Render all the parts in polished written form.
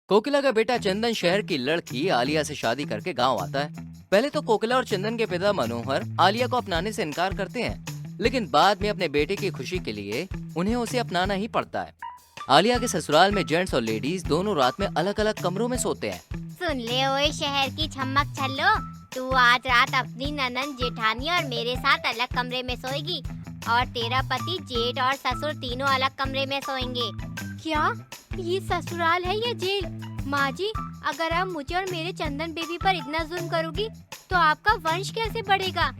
कोकिला का बेटा चंदन शहर की लड़की आलिया से शादी करके गांव आता है। पहले तो कोकिला और चंदन के पिता मनोहर आलिया को अपनाने से इनकार करते हैं, लेकिन बाद में अपने बेटे की खुशी के लिए उन्हें उसे अपनाना ही पड़ता है। आलिया के ससुराल में जेंट्स और लेडीज दोनों रात में अलग अलग कमरों में सोते हैं। सुन ले ओए शहर की छमक छल्लो, तू आज रात अपनी ननद जेठानी और मेरे साथ अलग कमरे में सोएगी और तेरा पति जेठ और ससुर तीनों अलग कमरे में सोएंगे। क्या ये ससुराल है या जेल? माँ जी, अगर आप मुझे और मेरे चंदन बेबी पर इतना जुल्म करोगी तो आपका वंश कैसे बढ़ेगा?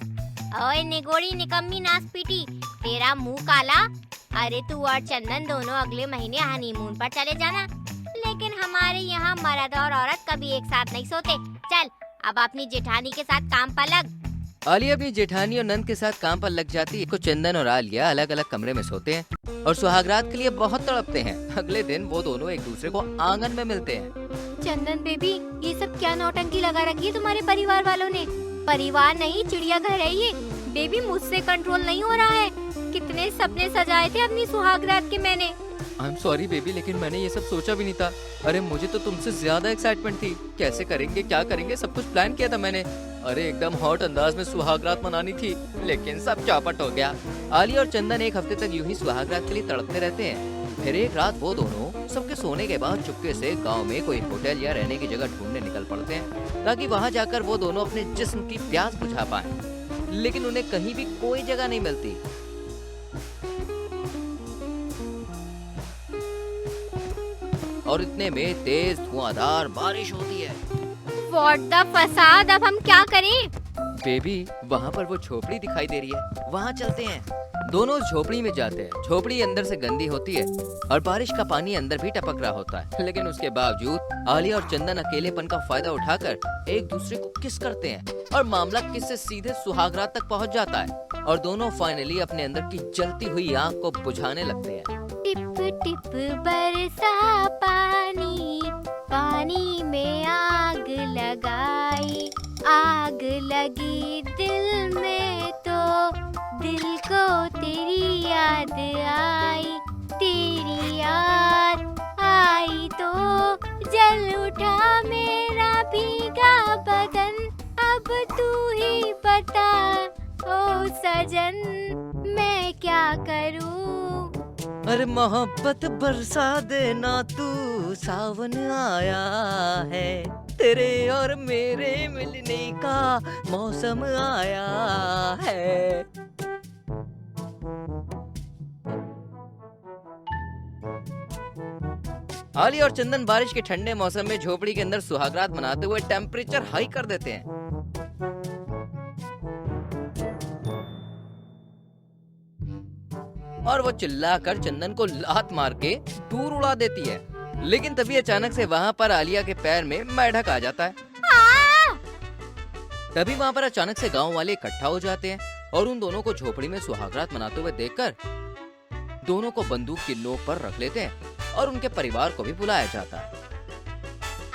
ओए निगोड़ी निकम्मी नासपीटी, तेरा मुंह काला। अरे तू और चंदन दोनों अगले महीने हनीमून पर चले जाना, लेकिन हमारे यहाँ मर्द और औरत कभी एक साथ नहीं सोते। चल अब अपनी जेठानी के साथ काम पर लग। आलिया अपनी जेठानी और नंद के साथ काम पर लग जाती है। को चंदन और आलिया अलग अलग कमरे में सोते हैं और सुहागरात के लिए बहुत तड़पते हैं। अगले दिन वो दोनों एक दूसरे को आंगन में मिलते हैं। चंदन बेबी, ये सब क्या नौटंकी लगा रखी है तुम्हारे परिवार वालों ने? परिवार नहीं, चिड़ियाघर है ये। बेबी, मुझसे कंट्रोल नहीं हो रहा है। कितने सपने सजाए थे अपनी सुहागरात के मैंने। आई एम सॉरी बेबी, लेकिन मैंने ये सब सोचा भी नहीं था। अरे मुझे तो तुमसे ज्यादा एक्साइटमेंट थी। कैसे करेंगे, क्या करेंगे, सब कुछ प्लान किया था मैंने। अरे एकदम हॉट अंदाज में सुहागरात मनानी थी, लेकिन सब चौपट हो गया। आलिया और चंदन एक हफ्ते तक यूं ही सुहागरात के लिए तड़पते रहते हैं। फिर एक रात वो दोनों सबके सोने के बाद चुपके से गांव में कोई होटल या रहने की जगह ढूंढने निकल पड़ते हैं, ताकि वहां जाकर वो दोनों अपने जिस्म की प्यास बुझा पाएं। लेकिन उन्हें कहीं भी कोई जगह नहीं मिलती। और इतने में तेज धुआंधार बारिश होती है। व्हाट द फसाद, अब हम क्या करें? बेबी, वहाँ पर वो झोपड़ी दिखाई दे रही है, वहाँ चलते हैं। दोनों झोपड़ी में जाते हैं। झोपड़ी अंदर से गंदी होती है और बारिश का पानी अंदर भी टपक रहा होता है, लेकिन उसके बावजूद आलिया और चंदन अकेलेपन का फायदा उठाकर एक दूसरे को किस करते हैं और मामला किस से सीधे सुहागरात तक पहुँच जाता है और दोनों फाइनली अपने अंदर की जलती हुई आग को बुझाने लगते हैं। टिप टिप बरसा पानी, पानी में आग लगाई। आग लगी दिल में तो दिल को तेरी याद आई। तेरी याद आई तो जल उठा मेरा भीगा बदन। अब तू ही बता ओ सजन, मैं क्या करूं? अरे मोहब्बत बरसा देना तू, सावन आया है। तेरे और मेरे मिलने का मौसम आया है। आलिया और चंदन बारिश के ठंडे मौसम में झोपड़ी के अंदर सुहागरात मनाते हुए टेम्परेचर हाई कर देते हैं। और वो चिल्लाकर चंदन को लात मार के दूर उड़ा देती है। लेकिन तभी अचानक से वहाँ पर आलिया के पैर में मेंढक आ जाता है। तभी वहाँ पर अचानक से गांव वाले इकट्ठा हो जाते हैं और उन दोनों को झोपड़ी में सुहागरात मनाते हुए देखकर दोनों को बंदूक की नोक पर रख लेते हैं और उनके परिवार को भी बुलाया जाता है।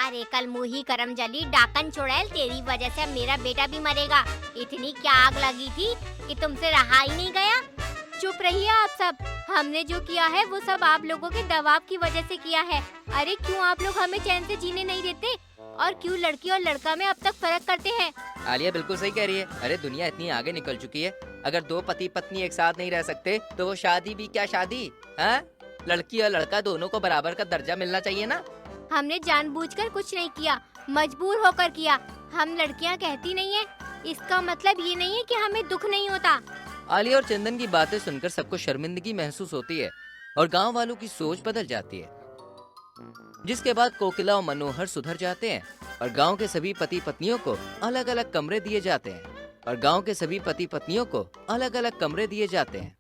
अरे कल मुही करम जली डाकन चुड़ैल, तेरी वजह से मेरा बेटा भी मरेगा। इतनी क्या आग लगी थी कि तुमसे रहा ही नहीं गया। चुप रहिए आप सब। हमने जो किया है वो सब आप लोगों के दबाव की वजह से किया है। अरे क्यों आप लोग हमें चैन से जीने नहीं देते? और क्यों लड़की और लड़का में अब तक फर्क करते हैं? आलिया बिल्कुल सही कह रही है। अरे दुनिया इतनी आगे निकल चुकी है, अगर दो पति पत्नी एक साथ नहीं रह सकते तो वो शादी भी क्या शादी है? लड़की और लड़का दोनों को बराबर का दर्जा मिलना चाहिए ना। हमने जानबूझकर कुछ नहीं किया, मजबूर होकर किया। हम लड़कियां कहती नहीं है, इसका मतलब ये नहीं है कि हमें दुख नहीं होता। आलिया और चंदन की बातें सुनकर सबको शर्मिंदगी महसूस होती है और गांव वालों की सोच बदल जाती है, जिसके बाद कोकिला और मनोहर सुधर जाते हैं और गांव के सभी पति पत्नियों को अलग अलग कमरे दिए जाते हैं।